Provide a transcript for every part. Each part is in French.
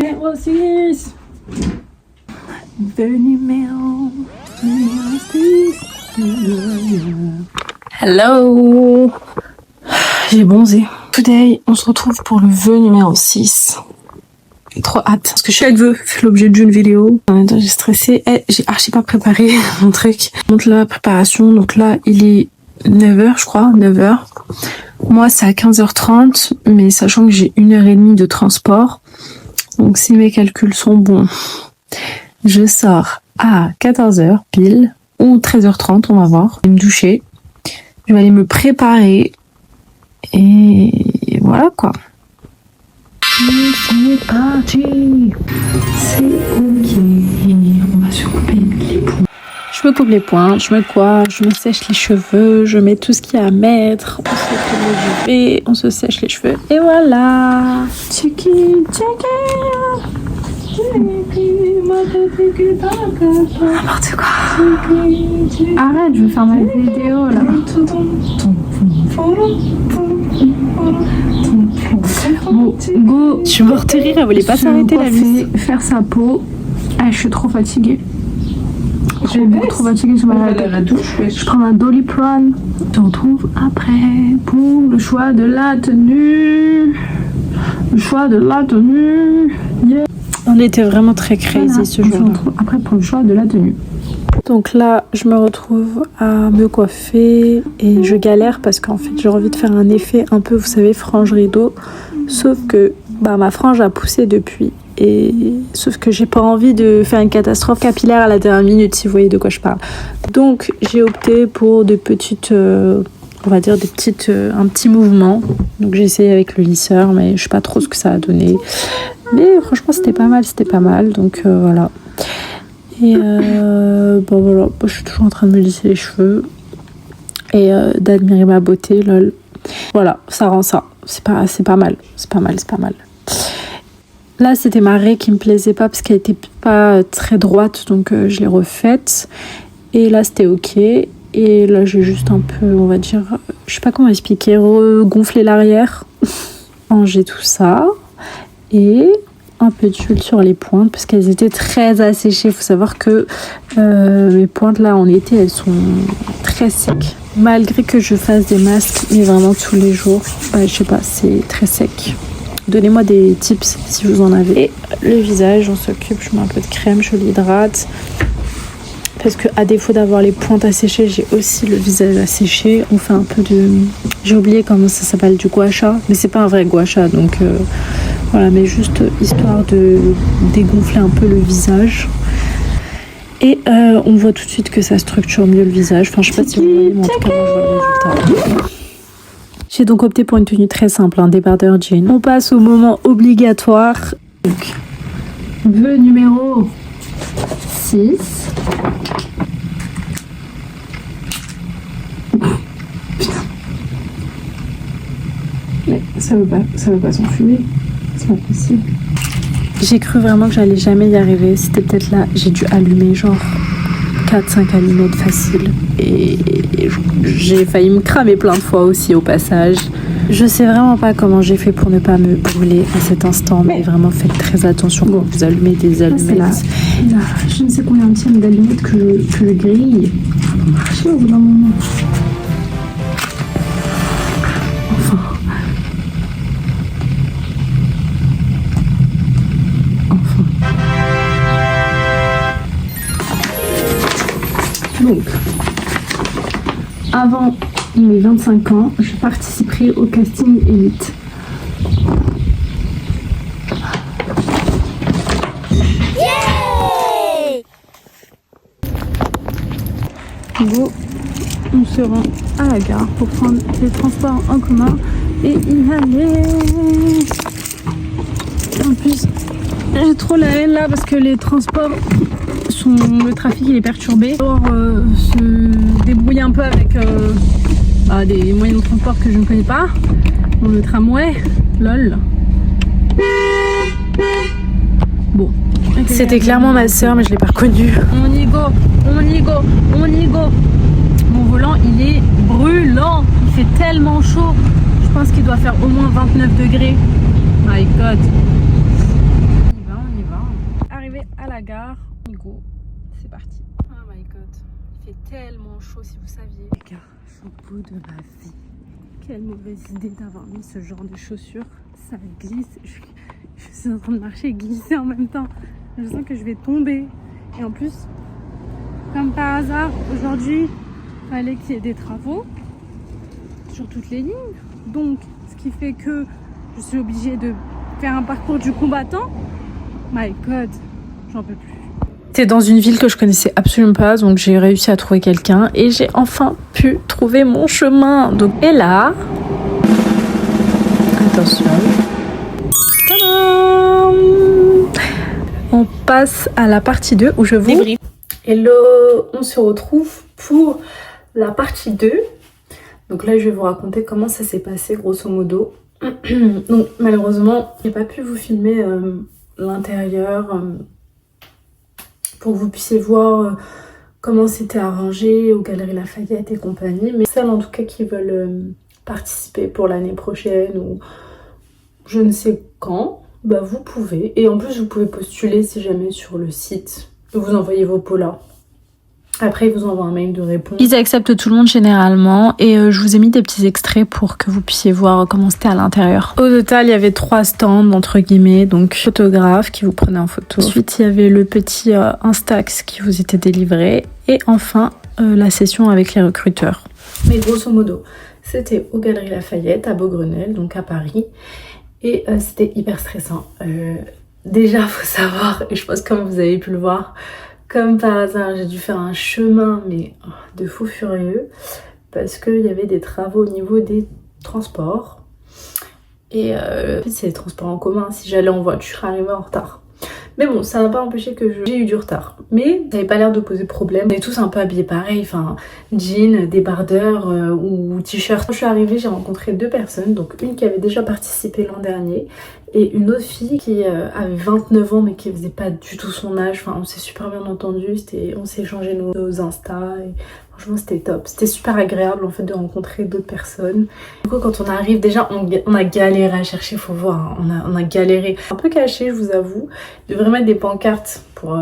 Numéro 6. Le numéro 6. Hello. J'ai bronzé. Today, on se retrouve pour le vœu numéro 6. J'ai trop hâte. Parce que chaque vœu fait l'objet d'une vidéo. En même temps, j'ai stressé. J'ai archi pas préparé mon truc. Je montre la préparation. Donc là, il est 9h, je crois. 9h. Moi, c'est à 15h30. Mais sachant que j'ai 1h30 de transport. Donc si mes calculs sont bons, je sors à 14h pile. Ou 13h30, on va voir. Je vais me doucher. Je vais aller me préparer. Et voilà quoi. C'est parti. C'est ok. On va se couper les points. Je me coupe les pointes, je me coiffe, je me sèche les cheveux, je mets tout ce qu'il y a à mettre. On se coupe le duvet, on se sèche les cheveux. Et voilà. Tchiki, n'importe quoi. Arrête, je veux faire ma vidéo là. Bon, go. Je suis morte de rire, elle voulait pas s'arrêter la vie. Faire sa peau. Ah, je suis trop fatiguée. Je suis beaucoup trop fatiguée sur ma douche. Je prends un Doliprane. On se retrouve après pour le choix de la tenue. Le choix de la tenue. Yeah. On était vraiment très crazy ce jour. On se retrouve après pour le choix de la tenue. Donc là, je me retrouve à me coiffer et je galère parce qu'en fait, j'ai envie de faire un effet un peu, vous savez, frange rideau. Sauf que ma frange a poussé depuis. Sauf que j'ai pas envie de faire une catastrophe capillaire à la dernière minute, si vous voyez de quoi je parle. Donc, j'ai opté pour de petites, on va dire un petit mouvement. Donc, j'ai essayé avec le lisseur, mais je sais pas trop ce que ça a donné. Mais franchement, c'était pas mal. Donc, voilà. Et voilà, je suis toujours en train de me lisser les cheveux et d'admirer ma beauté, lol. Voilà, ça rend ça. C'est pas mal. Là, c'était ma raie qui me plaisait pas parce qu'elle était pas très droite, donc je l'ai refaite. Et là, c'était ok. Et là, j'ai juste un peu, on va dire, je sais pas comment expliquer, regonfler l'arrière, ranger tout ça et un peu d'huile sur les pointes parce qu'elles étaient très asséchées. Il faut savoir que mes pointes là en été, elles sont très secs. Malgré que je fasse des masques, mais vraiment tous les jours, je sais pas, c'est très sec. Donnez-moi des tips si vous en avez. Et le visage, on s'occupe, je mets un peu de crème, je l'hydrate. Parce que à défaut d'avoir les pointes asséchées, j'ai aussi le visage asséché. On fait un peu de... J'ai oublié comment ça s'appelle, du gua sha. Mais c'est pas un vrai gua sha, donc voilà. Mais juste histoire de dégonfler un peu le visage. Et on voit tout de suite que ça structure mieux le visage. Enfin, je sais pas si vous voyez, mais en tout cas, moi, je vois le résultat. J'ai donc opté pour une tenue très simple, un débardeur jean. On passe au moment obligatoire. Donc, vœu numéro 6. Mais ça veut pas s'enfumer. C'est pas possible. J'ai cru vraiment que j'allais jamais y arriver. C'était peut-être là, j'ai dû allumer genre 4-5 allumettes faciles. Et j'ai failli me cramer plein de fois aussi au passage. Je sais vraiment pas comment j'ai fait pour ne pas me brûler à cet instant, mais vraiment faites très attention quand vous allumez des allumettes. Là, je ne sais combien d'allumettes que je grille. Ça va marcher au bout d'un moment. Enfin. Donc, avant mes 25 ans, je participerai au casting Elite. Yeah! Go, on se rend à la gare pour prendre les transports en commun et y aller. En plus, j'ai trop la haine là parce que les transports le trafic il est perturbé. Alors se débrouiller un peu avec des moyens de transport que je ne connais pas. Bon, le tramway, lol. Bon. C'était clairement ma soeur mais je l'ai pas reconnue. On y go. Mon volant il est brûlant. Il fait tellement chaud. Je pense qu'il doit faire au moins 29 degrés. My god. la gare. Go, c'est parti. Oh my god, il fait tellement chaud si vous saviez. Les gars, je suis au bout de ma vie. Quelle mauvaise idée d'avoir mis ce genre de chaussures. Ça glisse. Je suis en train de marcher et glisser en même temps. Je sens que je vais tomber. Et en plus, comme par hasard, aujourd'hui, il fallait qu'il y ait des travaux sur toutes les lignes. Donc, ce qui fait que je suis obligée de faire un parcours du combattant. My god, j'en peux plus. C'était dans une ville que je connaissais absolument pas, donc j'ai réussi à trouver quelqu'un et j'ai enfin pu trouver mon chemin. Donc, et là, attention, tadam, on passe à la partie 2 où je vous débriefe. Hello, on se retrouve pour la partie 2. Donc là, je vais vous raconter comment ça s'est passé, grosso modo. Donc malheureusement, j'ai pas pu vous filmer l'intérieur pour que vous puissiez voir comment c'était arrangé aux Galeries Lafayette et compagnie. Mais celles en tout cas qui veulent participer pour l'année prochaine ou je ne sais quand, bah vous pouvez. Et en plus, vous pouvez postuler si jamais sur le site. Vous envoyez vos polas. Après, ils vous envoient un mail de réponse. Ils acceptent tout le monde généralement et je vous ai mis des petits extraits pour que vous puissiez voir comment c'était à l'intérieur. Au total, il y avait 3 stands entre guillemets, donc photographe qui vous prenait en photo. Ensuite, il y avait le petit Instax qui vous était délivré et enfin la session avec les recruteurs. Mais grosso modo, c'était aux Galeries Lafayette à Beaugrenelle, donc à Paris, et c'était hyper stressant. Déjà, faut savoir, et je pense comme vous avez pu le voir, comme par hasard, j'ai dû faire un chemin, mais de fou furieux, parce qu'il y avait des travaux au niveau des transports. Et c'est les transports en commun, si j'allais en voiture, je serais arrivée en retard. Mais bon, ça n'a pas empêché que j'ai eu du retard. Mais ça n'avait pas l'air de poser problème. On est tous un peu habillés pareil, enfin, jeans, débardeurs ou t-shirt. Quand je suis arrivée, j'ai rencontré 2 personnes, donc une qui avait déjà participé l'an dernier et une autre fille qui avait 29 ans mais qui faisait pas du tout son âge. Enfin, on s'est super bien entendu, on s'est échangé nos Insta et franchement c'était top. C'était super agréable en fait de rencontrer d'autres personnes. Du coup, quand on arrive, déjà on a galéré à chercher, faut voir, hein. On a galéré. Un peu caché, je vous avoue. Je devrais mettre des pancartes pour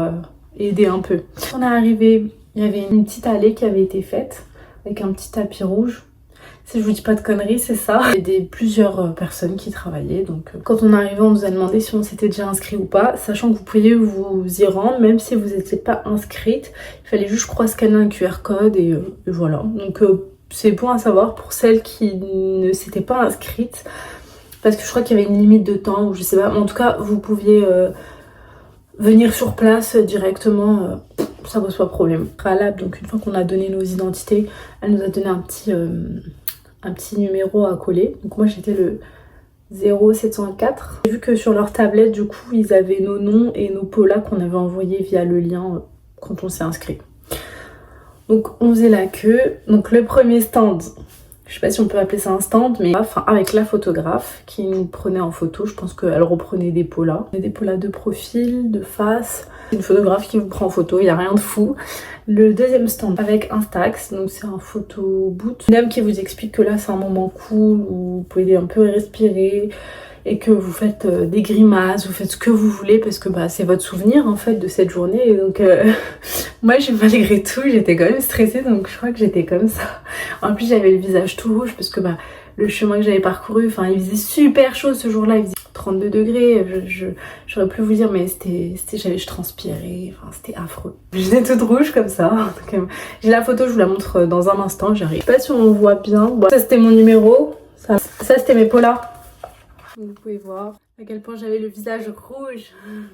aider un peu. Quand on est arrivé, il y avait une petite allée qui avait été faite avec un petit tapis rouge. Si je vous dis pas de conneries, c'est ça. Il y avait plusieurs personnes qui travaillaient. Donc quand on est arrivé, on nous a demandé si on s'était déjà inscrit ou pas. Sachant que vous pouviez vous y rendre, même si vous n'étiez pas inscrite. Il fallait juste, je crois, scanner un QR code et voilà. Donc c'est bon à savoir pour celles qui ne s'étaient pas inscrites. Parce que je crois qu'il y avait une limite de temps, ou je sais pas. Mais en tout cas, vous pouviez venir sur place directement. Ça pose pas de problème. Préalable, donc une fois qu'on a donné nos identités, elle nous a donné un petit numéro à coller. Donc moi j'étais le 0704. J'ai vu que sur leur tablette du coup ils avaient nos noms et nos polas qu'on avait envoyés via le lien quand on s'est inscrit. Donc on faisait la queue. Donc le premier stand, je sais pas si on peut appeler ça un stand, mais enfin avec la photographe qui nous prenait en photo. Je pense qu'elle reprenait des polas. Des polas de profil, de face. Une photographe qui vous prend en photo, il n'y a rien de fou. Le deuxième stand avec Instax, donc c'est un photo boot. Une dame qui vous explique que là c'est un moment cool où vous pouvez un peu respirer et que vous faites des grimaces, vous faites ce que vous voulez parce que bah, c'est votre souvenir en fait de cette journée. Et donc moi malgré tout j'étais quand même stressée, donc je crois que j'étais comme ça. En plus j'avais le visage tout rouge parce que bah, le chemin que j'avais parcouru, enfin il faisait super chaud ce jour-là, il faisait 32 degrés, j'aurais pu vous dire mais je transpirais, enfin c'était affreux. J'étais toute rouge comme ça. J'ai la photo, je vous la montre dans un instant, j'arrive. Je sais pas si on voit bien. Bon, ça c'était mon numéro, ça c'était mes polas. Vous pouvez voir à quel point j'avais le visage rouge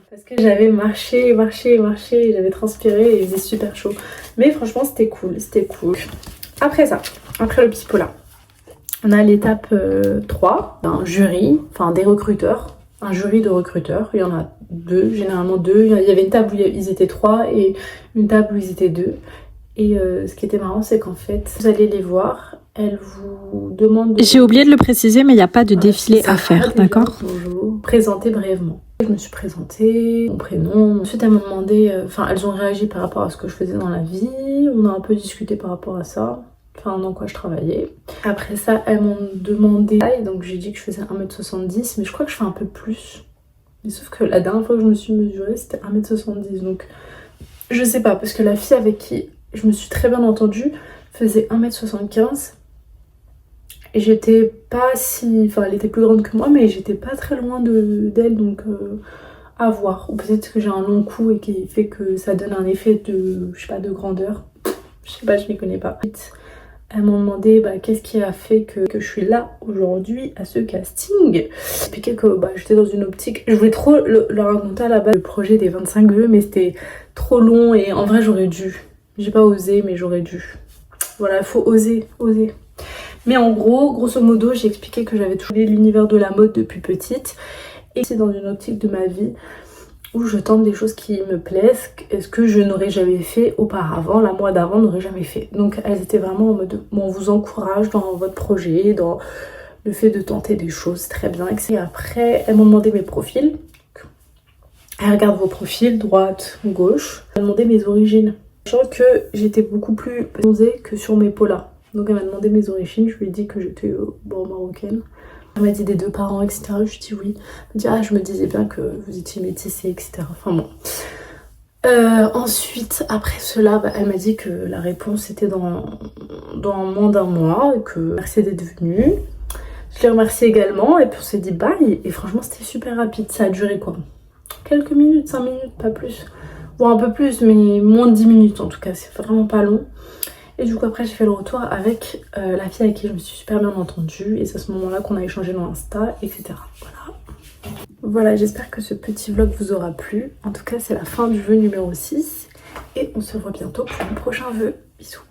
parce que j'avais marché, j'avais transpiré et il faisait super chaud. Mais franchement c'était cool, c'était cool. Après ça, après le petit pola, on a l'étape 3, un jury, enfin des recruteurs, un jury de recruteurs. Il y en a 2, généralement 2. Il y avait une table où ils étaient 3 et une table où ils étaient 2. Et ce qui était marrant, c'est qu'en fait, vous allez les voir, elles vous demandent... J'ai oublié de le préciser, mais il n'y a pas de défilé à faire, d'accord ? Bonjour. Présenter brièvement. Je me suis présentée, mon prénom. Ensuite, elles m'ont demandé... Enfin, elles ont réagi par rapport à ce que je faisais dans la vie. On a un peu discuté par rapport à ça. Enfin, dans quoi je travaillais. Après ça, elles m'ont demandé... Donc, j'ai dit que je faisais 1m70, mais je crois que je fais un peu plus. Mais sauf que la dernière fois que je me suis mesurée, c'était 1m70. Donc je sais pas, parce que la fille avec qui je me suis très bien entendue faisait 1m75. Et j'étais pas si... Enfin, elle était plus grande que moi, mais j'étais pas très loin d'elle, donc à voir. Ou peut-être que j'ai un long cou et qui fait que ça donne un effet de, je sais pas, de grandeur. Je sais pas, je m'y connais pas. Elles m'ont demandé qu'est-ce qui a fait que je suis là aujourd'hui à ce casting. Expliqué que j'étais dans une optique. Je voulais trop leur raconter à la base le projet des 25 vœux, mais c'était trop long et en vrai j'aurais dû. J'ai pas osé, mais j'aurais dû. Voilà, il faut oser, oser. Mais en gros, grosso modo, j'ai expliqué que j'avais toujours l'univers de la mode depuis petite. Et c'est dans une optique de ma vie où je tente des choses qui me plaisent, ce que je n'aurais jamais fait auparavant, la moi d'avant n'aurait jamais fait. Donc elles étaient vraiment en mode, on vous encourage dans votre projet, dans le fait de tenter des choses très bien. Et après, elles m'ont demandé mes profils. Elles regardent vos profils, droite, gauche. Elles m'ont demandé mes origines. Sachant que j'étais beaucoup plus bronzée que sur mes polas. Donc elle m'a demandé mes origines, je lui ai dit que j'étais marocaine. Elle m'a dit des 2 parents, etc. Je lui ai dit oui. Elle m'a dit je me disais bien que vous étiez métissée, etc. Enfin bon. Ensuite, après cela, elle m'a dit que la réponse était dans moins d'1 mois, et que merci d'être venue. Je l'ai remercié également, et puis on s'est dit bye, et franchement c'était super rapide. Ça a duré quoi? Quelques minutes, 5 minutes, pas plus. Bon, un peu plus, mais moins de 10 minutes en tout cas, c'est vraiment pas long. Et du coup après j'ai fait le retour avec la fille avec qui je me suis super bien entendue. Et c'est à ce moment là qu'on a échangé dans Insta, etc. Voilà, j'espère que ce petit vlog vous aura plu. En tout cas c'est la fin du vœu numéro 6. Et on se revoit bientôt pour le prochain vœu. Bisous.